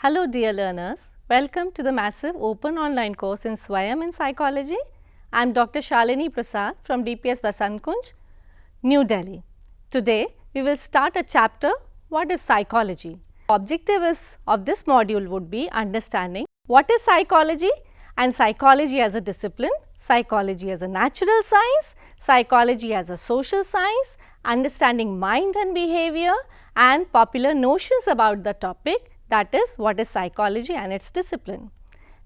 Hello dear learners, welcome to the massive open online course in Swayam in Psychology. I am Dr. Shalini Prasad from DPS Vasant Kunj, New Delhi. Today we will start a chapter, what is psychology? Objective of this module would be understanding what is psychology and psychology as a discipline, psychology as a natural science, psychology as a social science, understanding mind and behavior and popular notions about the topic, that is what is psychology and its discipline.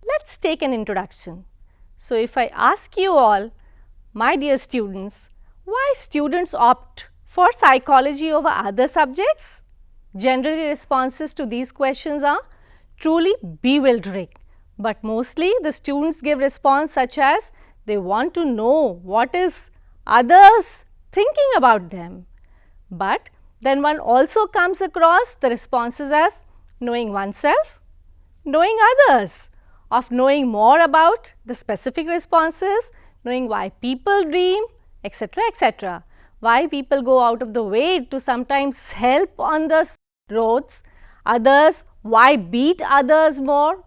Let's take an introduction. So, if I ask you all, my dear students, why students opt for psychology over other subjects? Generally responses to these questions are truly bewildering, but mostly the students give response such as they want to know what is others thinking about them. But then one also comes across the responses as knowing oneself, knowing others, of knowing more about the specific responses, knowing why people dream, etc., etc. Why people go out of the way to sometimes help on the roads, others, why beat others more,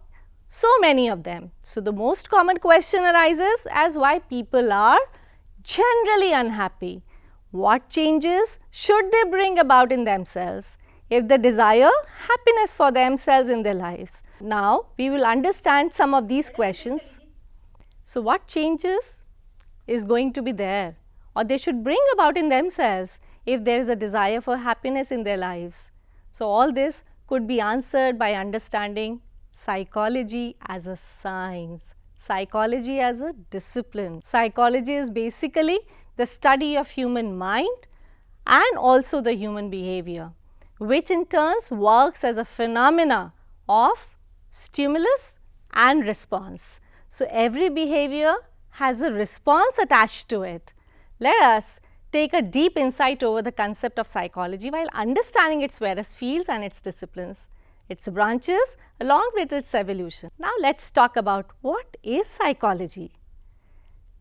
so many of them. So, the most common question arises as why people are generally unhappy. What changes should they bring about in themselves if they desire happiness for themselves in their lives? Now, we will understand some of these questions. So, what changes is going to be there or they should bring about in themselves if there is a desire for happiness in their lives? So, all this could be answered by understanding psychology as a science, psychology as a discipline. Psychology is basically the study of human mind and also the human behavior, which in turns works as a phenomena of stimulus and response. So, every behavior has a response attached to it. Let us take a deep insight over the concept of psychology while understanding its various fields and its disciplines, its branches along with its evolution. Now, let us talk about what is psychology.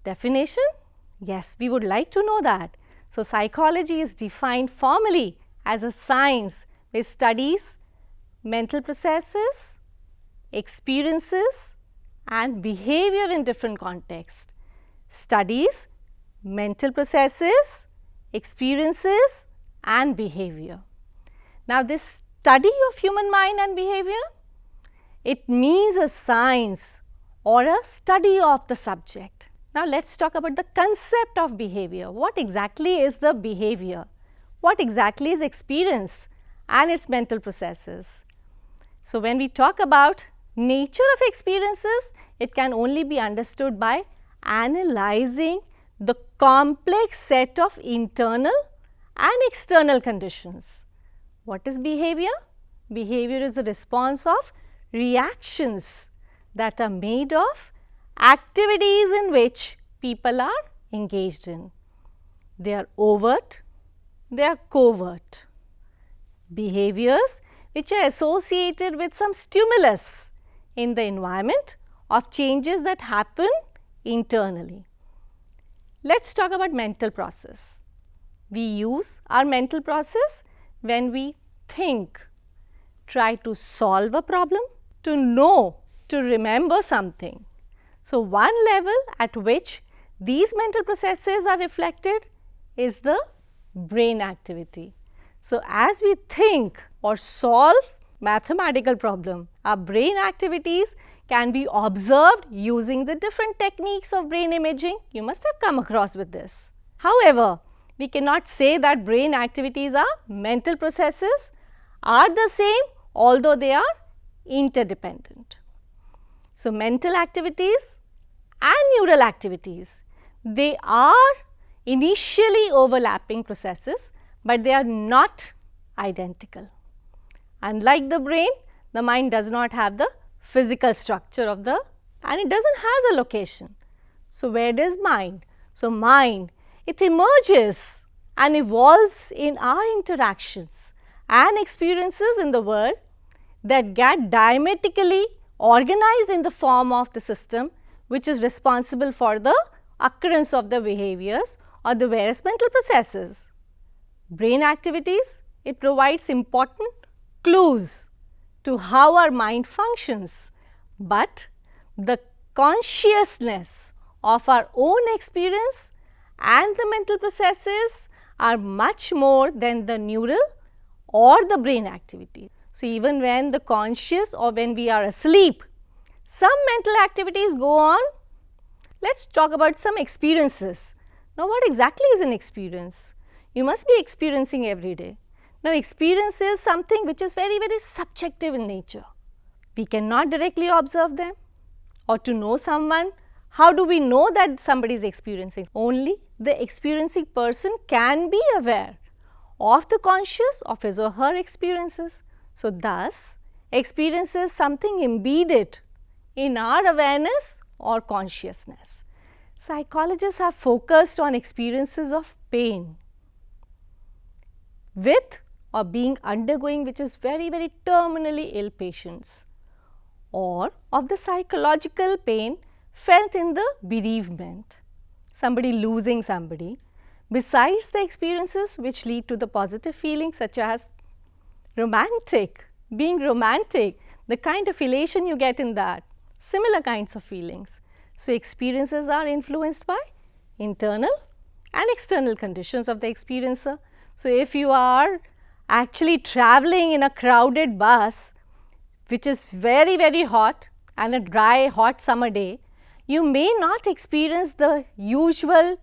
Definition? Yes, we would like to know that. So, psychology is defined formally as a science which studies mental processes, experiences and behavior in different contexts. Studies mental processes, experiences and behavior. Now, this study of human mind and behavior, it means a science or a study of the subject. Now, let us talk about the concept of behavior. What exactly is the behavior? What exactly is experience and its mental processes? So, when we talk about nature of experiences, it can only be understood by analyzing the complex set of internal and external conditions. What is behavior? Behavior is the response of reactions that are made of activities in which people are engaged in. They are overt, they are covert. Behaviors which are associated with some stimulus in the environment of changes that happen internally. Let us talk about mental process. We use our mental process when we think, try to solve a problem, to know, to remember something. So, one level at which these mental processes are reflected is the brain activity. So, as we think or solve mathematical problem, our brain activities can be observed using the different techniques of brain imaging. You must have come across with this. However, we cannot say that brain activities are mental processes are the same although they are interdependent. So, mental activities and neural activities, they are initially overlapping processes, but they are not identical. Unlike the brain, the mind does not have the physical structure of the and it does not have a location. So, where does mind? So, mind, it emerges and evolves in our interactions and experiences in the world that get diametrically organized in the form of the system which is responsible for the occurrence of the behaviors or the various mental processes. Brain activities, it provides important clues to how our mind functions, but the consciousness of our own experience and the mental processes are much more than the neural or the brain activity. So, even when the conscious or when we are asleep, some mental activities go on. Let's talk about some experiences. Now, what exactly is an experience? You must be experiencing every day. Now, experience is something which is very, very subjective in nature. We cannot directly observe them. Or to know someone, how do we know that somebody is experiencing? Only the experiencing person can be aware of the conscious of his or her experiences. So, thus, experience is something embedded in our awareness or consciousness. Psychologists have focused on experiences of pain with or being undergoing, which is very, very terminally ill patients, or of the psychological pain felt in the bereavement, somebody losing somebody, besides the experiences which lead to the positive feelings such as being romantic, the kind of elation you get in that, similar kinds of feelings. So, experiences are influenced by internal and external conditions of the experiencer. So, if you are actually traveling in a crowded bus which is very, very hot and a dry hot summer day, you may not experience the usual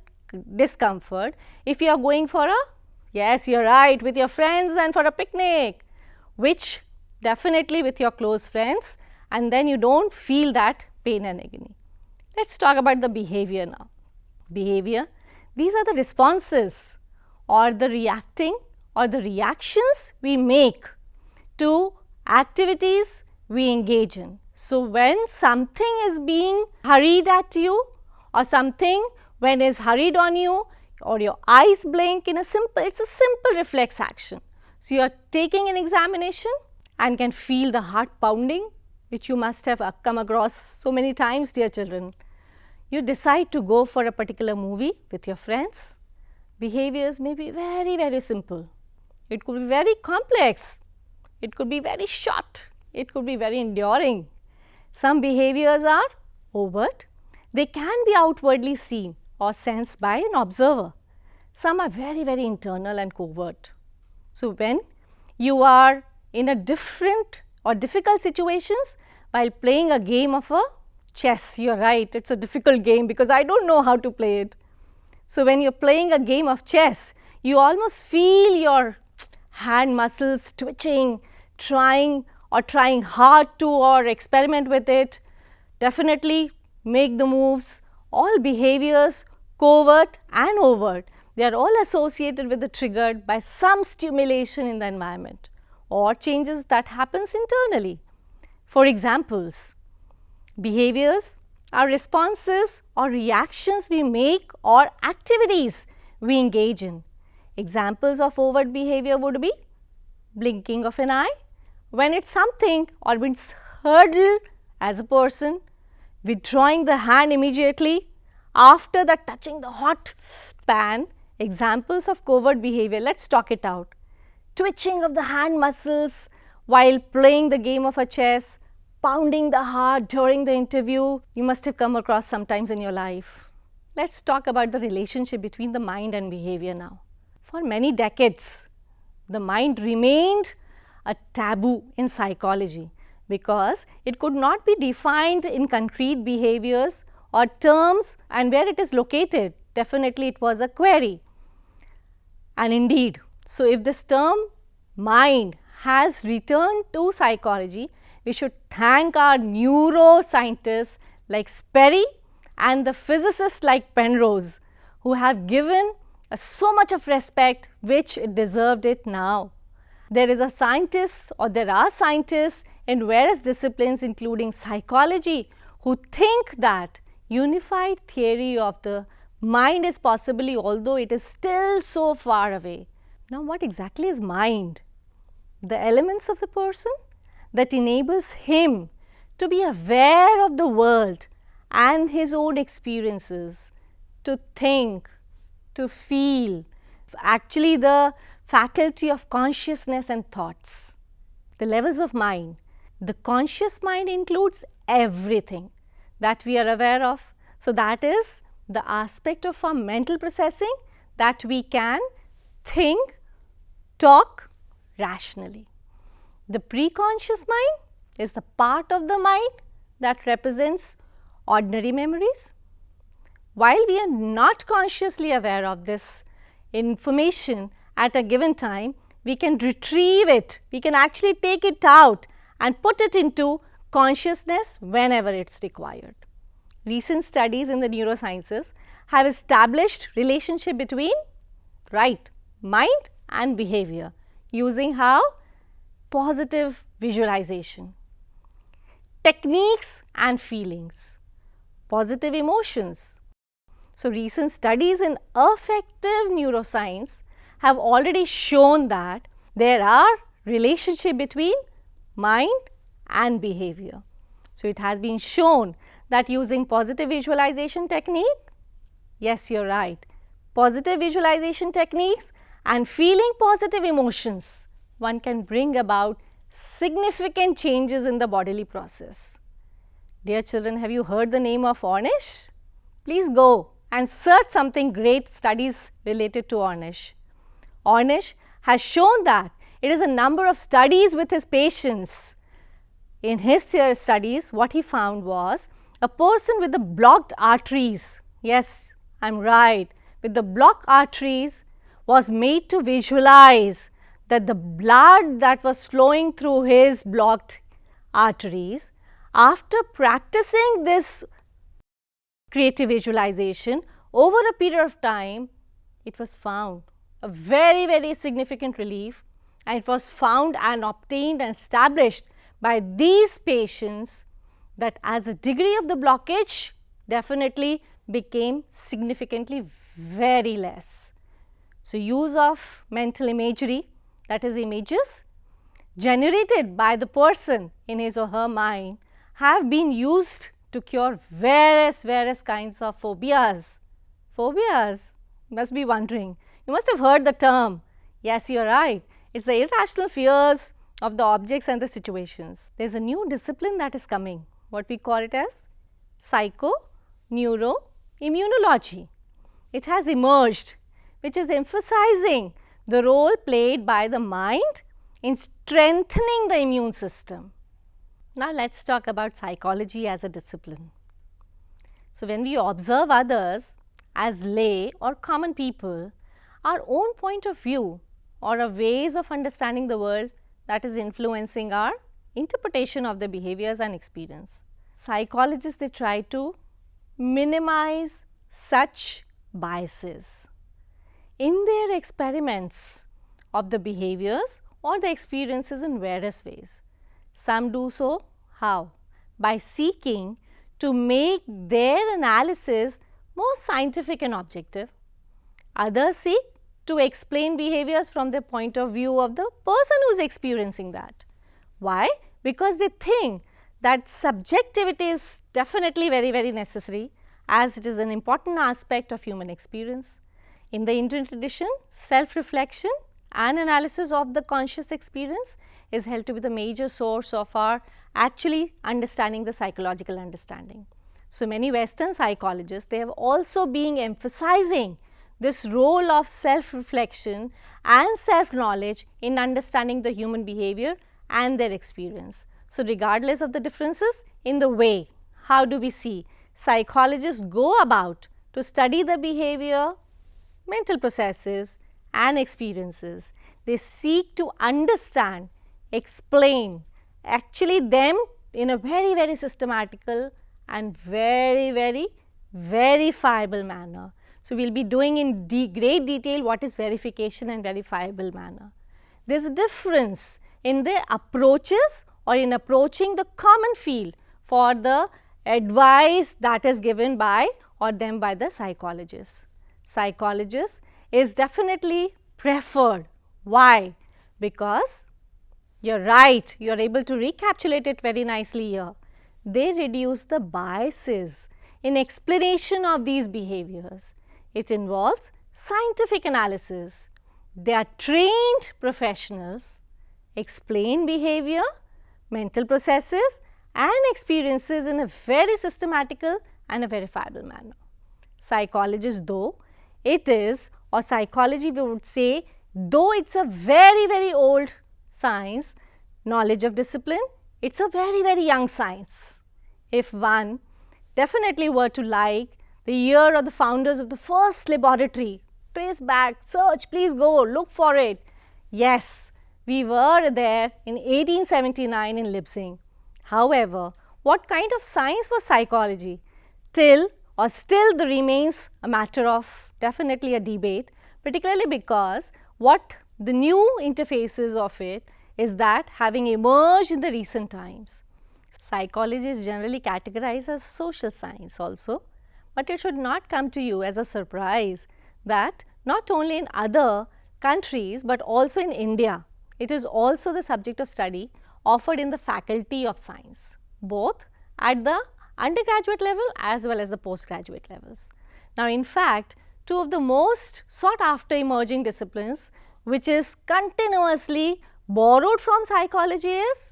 discomfort if you are going for a, yes, you are right, with your friends and for a picnic, which definitely with your close friends, and then you do not feel that pain and agony. Let us talk about the behavior now. Behavior, these are the responses or the reacting or the reactions we make to activities we engage in. So, when something is being hurried at you or something when is hurried on you or your eyes blink in a simple, it is a simple reflex action. So, you are taking an examination and can feel the heart pounding, which you must have come across so many times, dear children. You decide to go for a particular movie with your friends. Behaviors may be very, very simple. It could be very complex. It could be very short. It could be very enduring. Some behaviors are overt. They can be outwardly seen or sensed by an observer. Some are very, very internal and covert. So, when you are in a different or difficult situations while playing a game of a chess, you are right, it is a difficult game because I do not know how to play it. So, when you are playing a game of chess, you almost feel your hand muscles twitching, trying hard to or experiment with it, definitely make the moves. All behaviors, covert and overt, they are all associated with the triggered by some stimulation in the environment or changes that happens internally. For examples, behaviors are responses or reactions we make or activities we engage in. Examples of overt behavior would be blinking of an eye when it is something or when it is hurdled as a person, withdrawing the hand immediately after the touching the hot pan. Examples of covert behavior, let us talk it out. Twitching of the hand muscles while playing the game of a chess, pounding the heart during the interview, you must have come across sometimes in your life. Let us talk about the relationship between the mind and behavior now. For many decades, the mind remained a taboo in psychology because it could not be defined in concrete behaviors or terms, and where it is located, definitely it was a query. And indeed, so if this term mind has returned to psychology, we should thank our neuroscientists like Sperry and the physicists like Penrose, who have given so much of respect which it deserved it now. There is a scientist or there are scientists in various disciplines including psychology who think that unified theory of the mind is possibly, although it is still so far away. Now, what exactly is mind? The elements of the person that enables him to be aware of the world and his own experiences, to think, to feel, actually the faculty of consciousness and thoughts. The levels of mind The conscious mind includes everything that we are aware of. So, that is the aspect of our mental processing that we can think, talk rationally. The preconscious mind is the part of the mind that represents ordinary memories. While we are not consciously aware of this information at a given time, we can retrieve it, we can actually take it out and put it into consciousness whenever it is required. Recent studies in the neurosciences have established relationship between mind and behavior using how? Positive visualization, techniques and feelings, positive emotions. So, recent studies in affective neuroscience have already shown that there are relationship between mind and behavior. So, it has been shown that using positive visualization technique, yes, you are right, positive visualization techniques and feeling positive emotions, one can bring about significant changes in the bodily process. Dear children, have you heard the name of Ornish? Please go and search something great studies related to Ornish. Ornish has shown that it is a number of studies with his patients. In his studies, what he found was a person with the blocked arteries, yes, I am right, with the blocked arteries was made to visualize that the blood that was flowing through his blocked arteries, after practicing this creative visualization over a period of time, it was found a very, very significant relief, and it was found and obtained and established by these patients that as the degree of the blockage definitely became significantly very less. So, use of mental imagery, that is images generated by the person in his or her mind, have been used to cure various kinds of phobias. Phobias, you must be wondering, you must have heard the term. Yes, you are right, it is the irrational fears of the objects and the situations. There is a new discipline that is coming, what we call it as psycho-neuro-immunology. It has emerged, which is emphasizing the role played by the mind in strengthening the immune system. Now, let us talk about psychology as a discipline. So, when we observe others as lay or common people, our own point of view or our ways of understanding the world that is influencing our interpretation of the behaviors and experience. Psychologists, they try to minimize such biases in their experiments of the behaviors or the experiences in various ways. Some do so how? By seeking to make their analysis more scientific and objective. Others seek to explain behaviors from the point of view of the person who is experiencing that. Why? Because they think that subjectivity is definitely very necessary, as it is an important aspect of human experience. In the Indian tradition, self-reflection and analysis of the conscious experience is held to be the major source of our actually understanding the psychological understanding. So, many Western psychologists, they have also been emphasizing this role of self-reflection and self-knowledge in understanding the human behavior and their experience. So, regardless of the differences in the way, how do we see psychologists go about to study the behavior, mental processes and experiences. They seek to understand, explain actually them in a very systematical and very verifiable manner. So, we will be doing in great detail what is verification and verifiable manner. There is a difference in the approaches or in approaching the common field for the advice that is given by or them by the psychologists. Psychologists is definitely preferred. Why? Because you are right, you are able to recapitulate it very nicely here. They reduce the biases in explanation of these behaviors. It involves scientific analysis. They are trained professionals, explain behavior, mental processes and experiences in a very systematical and a verifiable manner. Psychologists, though it is, or psychology we would say, though it's a very old science, knowledge of discipline, it's a very young science. If one definitely were to like the year of the founders of the first laboratory, trace back, search, please go, look for it. Yes, we were there in 1879 in Leipzig. However, what kind of science was psychology? Still there remains a matter of definitely a debate, particularly because what the new interfaces of it is that having emerged in the recent times. Psychology is generally categorized as social science also, but it should not come to you as a surprise that not only in other countries but also in India, it is also the subject of study offered in the faculty of science, both at the undergraduate level as well as the postgraduate levels. Now, in fact, two of the most sought after emerging disciplines which is continuously borrowed from psychology is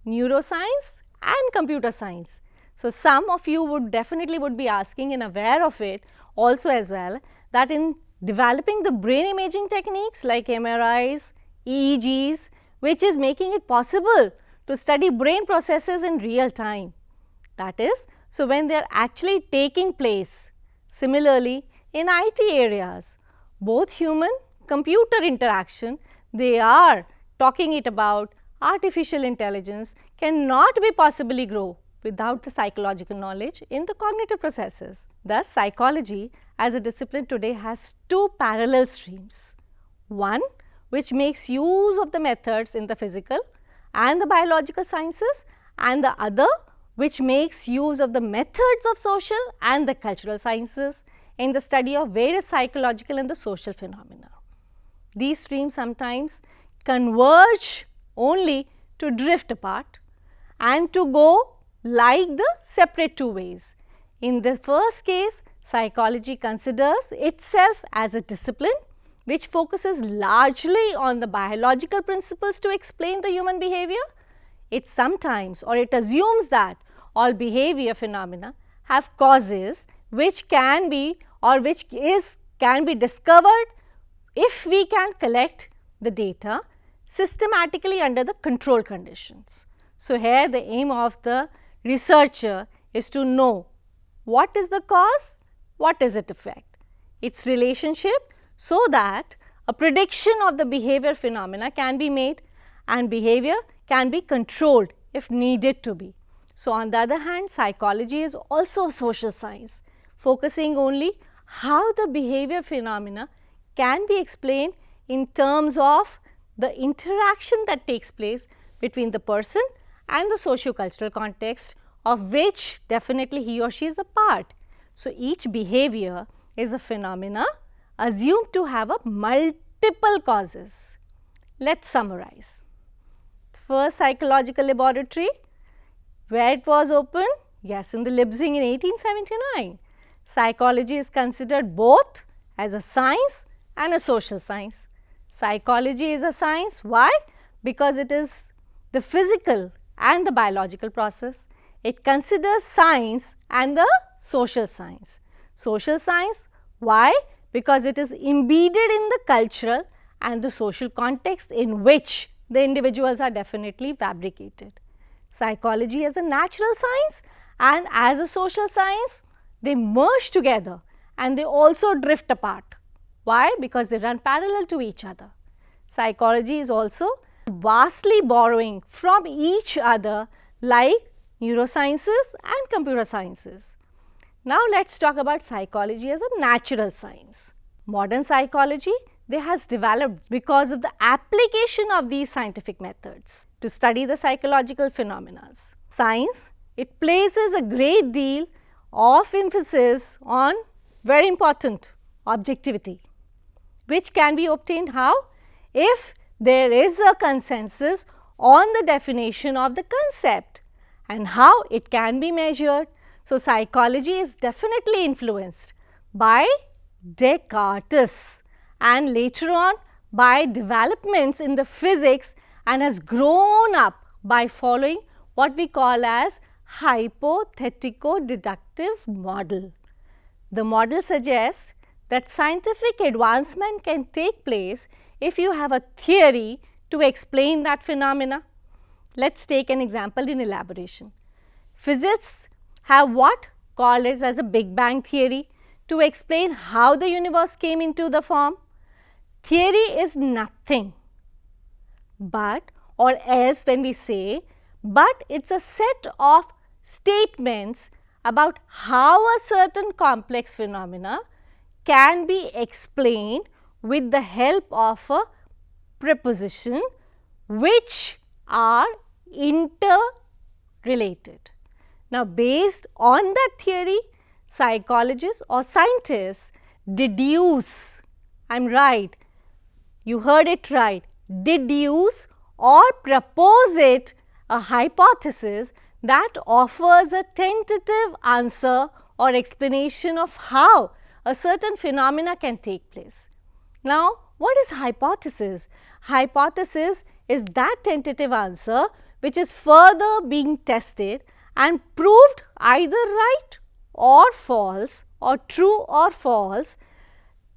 neuroscience and computer science. So, some of you would definitely be asking and aware of it also as well, that in developing the brain imaging techniques like MRIs, EEGs, which is making it possible to study brain processes in real time. That is, so when they are actually taking place. Similarly, in IT areas, both human computer interaction, they are talking it about artificial intelligence cannot be possibly grow without the psychological knowledge in the cognitive processes. Thus, psychology as a discipline today has two parallel streams. One which makes use of the methods in the physical and the biological sciences, and the other which makes use of the methods of social and the cultural sciences in the study of various psychological and the social phenomena. These streams sometimes converge only to drift apart and to go like the separate two ways. In the first case, psychology considers itself as a discipline which focuses largely on the biological principles to explain the human behavior. It sometimes, or it assumes that all behavior phenomena have causes which can be or can be discovered if we can collect the data systematically under the control conditions. So, here the aim of the researcher is to know what is the cause, what is its effect, its relationship, so that a prediction of the behavior phenomena can be made and behavior can be controlled if needed to be. So, on the other hand, psychology is also a social science, focusing only how the behavior phenomena can be explained in terms of the interaction that takes place between the person and the socio-cultural context of which definitely he or she is a part. So, each behavior is a phenomena assumed to have a multiple causes. Let us summarize. First psychological laboratory, where it was opened? Yes, in the Leipzig in 1879. Psychology is considered both as a science and a social science. Psychology is a science. Why? Because it is the physical and the biological process. It considers science and the social science. Social science, why? Because it is embedded in the cultural and the social context in which the individuals are definitely fabricated. Psychology as a natural science and as a social science, they merge together and they also drift apart. Why? Because they run parallel to each other. Psychology is also vastly borrowing from each other like neurosciences and computer sciences. Now, let us talk about psychology as a natural science. Modern psychology, they has developed because of the application of these scientific methods to study the psychological phenomena. Science, it places a great deal of emphasis on very important objectivity, which can be obtained how? If there is a consensus on the definition of the concept and how it can be measured. So, psychology is definitely influenced by Descartes and later on by developments in the physics and has grown up by following what we call as hypothetico-deductive model. The model suggests that scientific advancement can take place if you have a theory to explain that phenomena. Let's take an example in elaboration. Physicists have what called as a Big Bang theory to explain how the universe came into the form. Theory is nothing but, or else when we say, but it's a set of statements about how a certain complex phenomena can be explained with the help of a preposition which are interrelated. Now, based on that theory, psychologists or scientists deduce, I'm right, you heard it right, deduce or propose it a hypothesis that offers a tentative answer or explanation of how a certain phenomena can take place. Now, what is hypothesis? Hypothesis is that tentative answer which is further being tested and proved either right or false or true or false,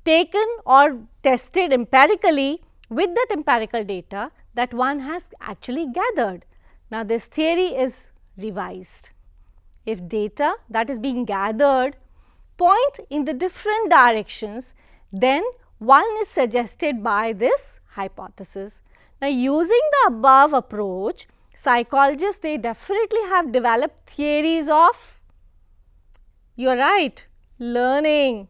taken or tested empirically with that empirical data that one has actually gathered. Now, this theory is revised. If data that is being gathered point in the different directions, then one is suggested by this hypothesis. Now, using the above approach, psychologists, they definitely have developed theories of, you are right, learning,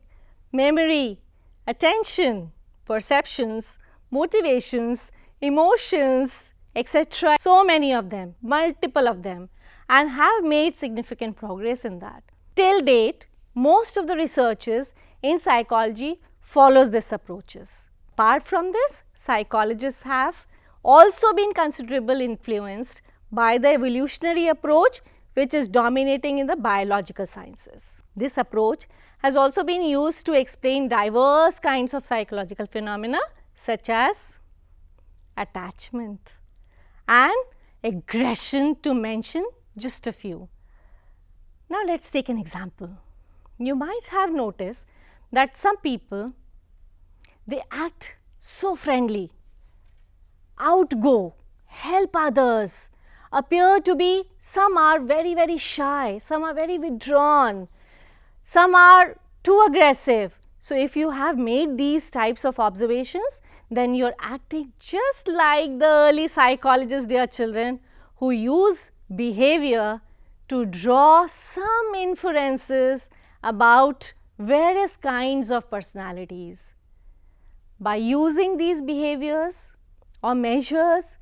memory, attention, perceptions, motivations, emotions, etc. So many of them, multiple of them, and have made significant progress in that. Till date, most of the researchers in psychology follows this approaches. Apart from this, psychologists have also been considerably influenced by the evolutionary approach which is dominating in the biological sciences. This approach has also been used to explain diverse kinds of psychological phenomena such as attachment and aggression, to mention just a few. Now, let us take an example. You might have noticed that some people, they act so friendly, outgo, help others, appear to be, some are very shy, some are very withdrawn, some are too aggressive. So, if you have made these types of observations, then you are acting just like the early psychologists, dear children, who use behavior to draw some inferences about various kinds of personalities. By using these behaviors or measures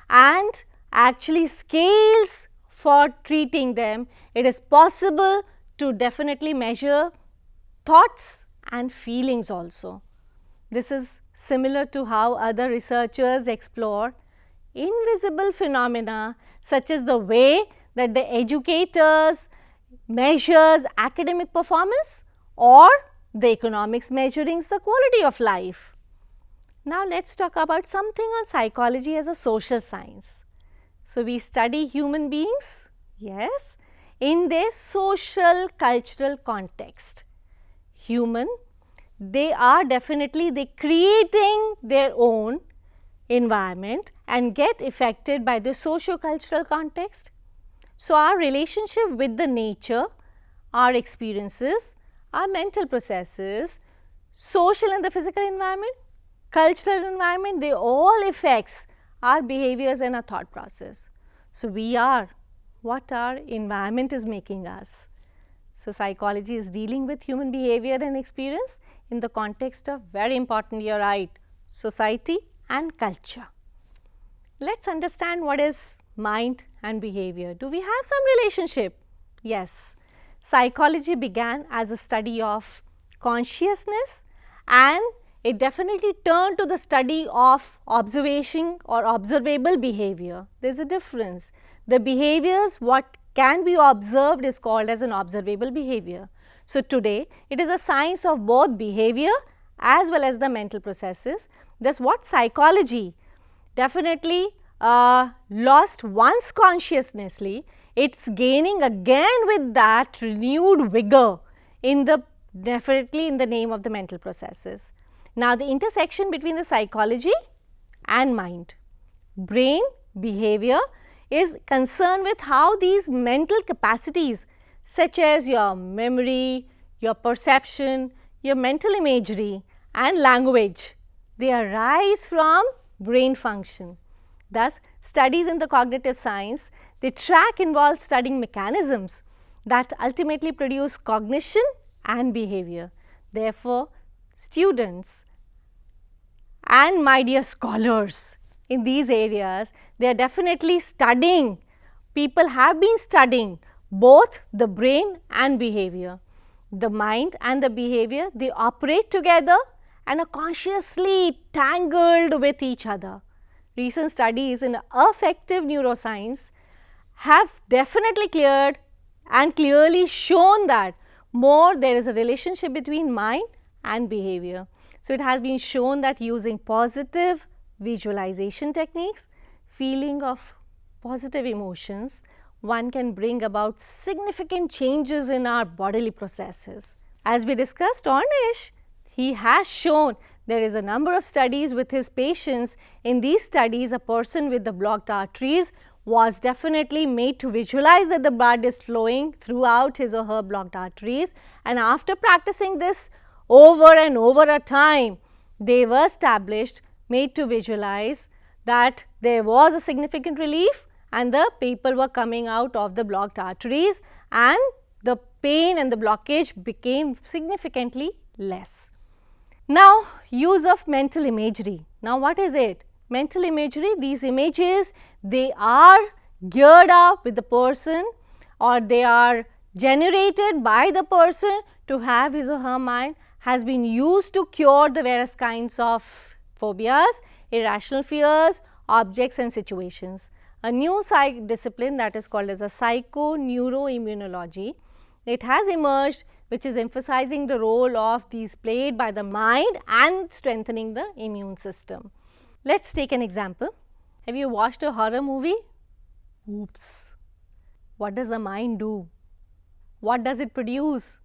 and actually scales for treating them, it is possible to definitely measure thoughts and feelings also. This is similar to how other researchers explore invisible phenomena such as the way that the educators measures academic performance or the economics measuring the quality of life. Now, let us talk about something on psychology as a social science. So, we study human beings, yes, in their social cultural context. Human, they are definitely creating their own environment and get affected by the socio-cultural context. So, our relationship with the nature, our experiences, our mental processes, social and the physical environment, cultural environment, they all affects our behaviors and our thought process. So, we are what our environment is making us. So, psychology is dealing with human behavior and experience in the context of, very important, you are right, society and culture. Let us understand what is mind and behavior. Do we have some relationship? Yes. Psychology began as a study of consciousness and it definitely turned to the study of observation or observable behavior. There is a difference. The behaviors what can be observed is called as an observable behavior. So, today it is a science of both behavior as well as the mental processes. Thus, what psychology definitely lost once consciously, it's gaining again with that renewed vigor in the definitely in the name of the mental processes. Now, the intersection between the psychology and mind, brain behavior is concerned with how these mental capacities such as your memory, your perception, your mental imagery and language, they arise from brain function. Thus, studies in the cognitive science, the track involves studying mechanisms that ultimately produce cognition and behavior. Therefore, students and my dear scholars in these areas, they are definitely studying, people have been studying both the brain and behavior. The mind and the behavior, they operate together and are consciously tangled with each other. Recent studies in affective neuroscience have definitely cleared and clearly shown that there is a relationship between mind and behavior. So, it has been shown that using positive visualization techniques, feeling of positive emotions, one can bring about significant changes in our bodily processes. As we discussed, Ornish, he has shown there is a number of studies with his patients. In these studies, a person with the blocked arteries was definitely made to visualize that the blood is flowing throughout his or her blocked arteries, and after practicing this over and over a time, they were established, made to visualize that there was a significant relief and the people were coming out of the blocked arteries and the pain and the blockage became significantly less. Now, use of mental imagery. Now, what is it? Mental imagery, these images, they are geared up with the person or they are generated by the person to have his or her mind, has been used to cure the various kinds of phobias, irrational fears, objects and situations. A new discipline that is called as a psychoneuroimmunology, it has emerged, which is emphasizing the role of these played by the mind and strengthening the immune system. Let's take an example. Have you watched a horror movie? Oops! What does the mind do? What does it produce?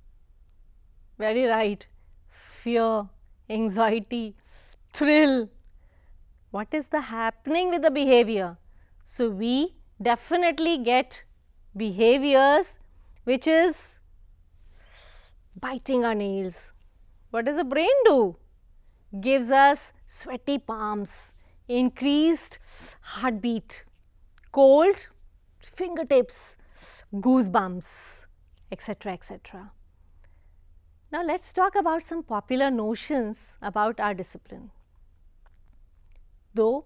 Very right, fear, anxiety, thrill. What is the happening with the behavior? So, we definitely get behaviors which is biting our nails. What does the brain do? Gives us sweaty palms, increased heartbeat, cold fingertips, goosebumps, etc., etc. Now, let us talk about some popular notions about our discipline. Though,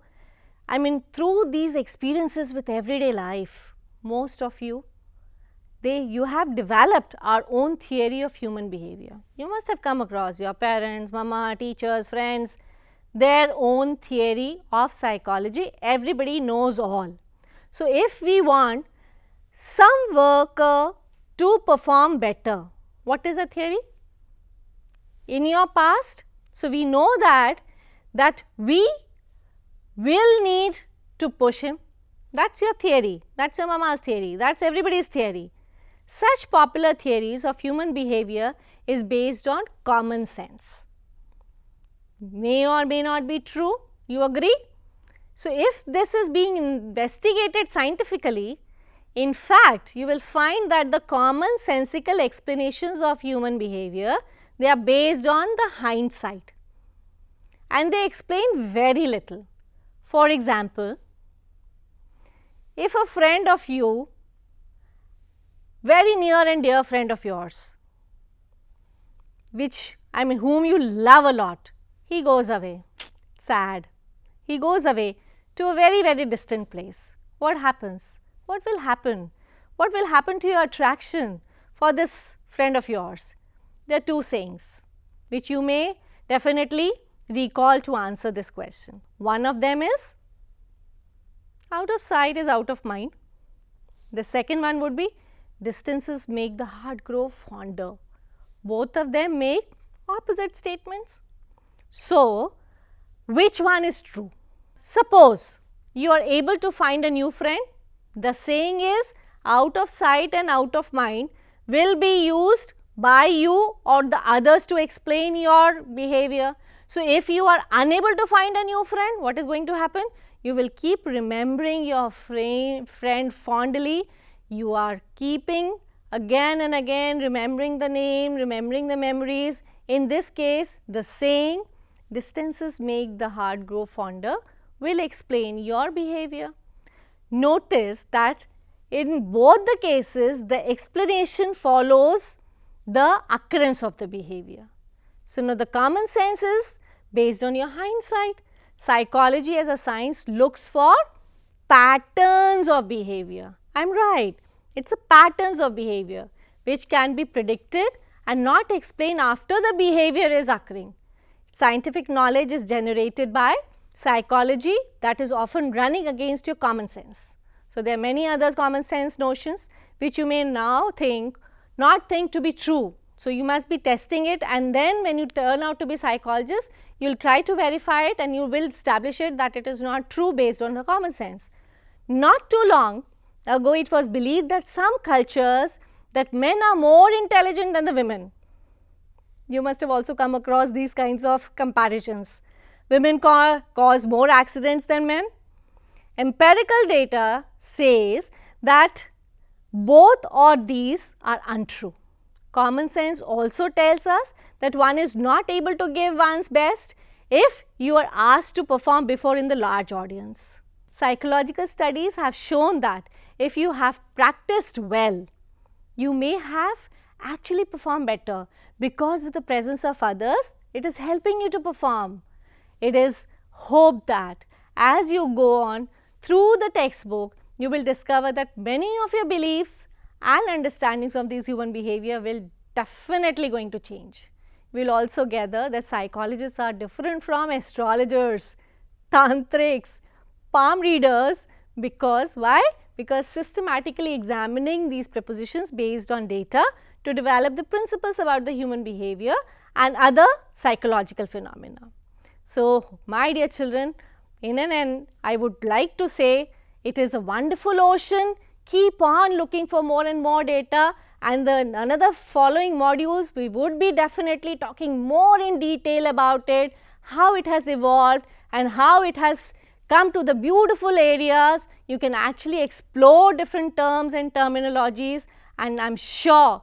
I mean, through these experiences with everyday life, most of you, you have developed our own theory of human behavior. You must have come across your parents, mama, teachers, friends, their own theory of psychology. Everybody knows all. So, if we want some worker to perform better, what is a theory? In your past, so we know that we will need to push him. That's your theory, that's your mama's theory, that's everybody's theory. Such popular theories of human behavior is based on common sense. May or may not be true, you agree? So, if this is being investigated scientifically, in fact, you will find that the commonsensical explanations of human behavior, they are based on the hindsight and they explain very little. For example, if a friend of you, very near and dear friend of yours, whom you love a lot, he goes away, sad, he goes away to a very, very distant place. What happens? What will happen? What will happen to your attraction for this friend of yours? There are two sayings which you may definitely recall to answer this question. One of them is, out of sight is out of mind. The second one would be, distances make the heart grow fonder. Both of them make opposite statements. So, which one is true? Suppose you are able to find a new friend. The saying is, out of sight and out of mind will be used by you or the others to explain your behavior. So, if you are unable to find a new friend, what is going to happen? You will keep remembering your friend fondly. You are keeping again and again remembering the name, remembering the memories. In this case, the saying, distances make the heart grow fonder, will explain your behavior. Notice that in both the cases, the explanation follows the occurrence of the behavior. So, now the common sense is based on your hindsight. Psychology as a science looks for patterns of behavior. I am right. It is a patterns of behavior which can be predicted and not explained after the behavior is occurring. Scientific knowledge is generated by psychology that is often running against your common sense. So, there are many other common sense notions which you may now not think to be true. So, you must be testing it, and then when you turn out to be psychologist, you will try to verify it and you will establish it that it is not true based on the common sense. Not too long ago, it was believed that some cultures that men are more intelligent than the women. You must have also come across these kinds of comparisons. Women cause more accidents than men. Empirical data says that both or these are untrue. Common sense also tells us that one is not able to give one's best if you are asked to perform before in the large audience. Psychological studies have shown that if you have practiced well, you may have actually performed better, because with the presence of others, it is helping you to perform. It is hoped that as you go on through the textbook, you will discover that many of your beliefs and understandings of these human behavior will definitely going to change. We will also gather that psychologists are different from astrologers, tantrics, palm readers, because why? Because systematically examining these propositions based on data to develop the principles about the human behavior and other psychological phenomena. So, my dear children, in an end, I would like to say it is a wonderful ocean. Keep on looking for more and more data, and then another following modules we would be definitely talking more in detail about it, how it has evolved and how it has come to the beautiful areas. You can actually explore different terms and terminologies, and I am sure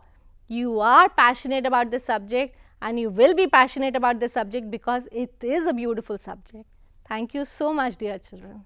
you are passionate about this subject and you will be passionate about this subject because it is a beautiful subject. Thank you so much, dear children.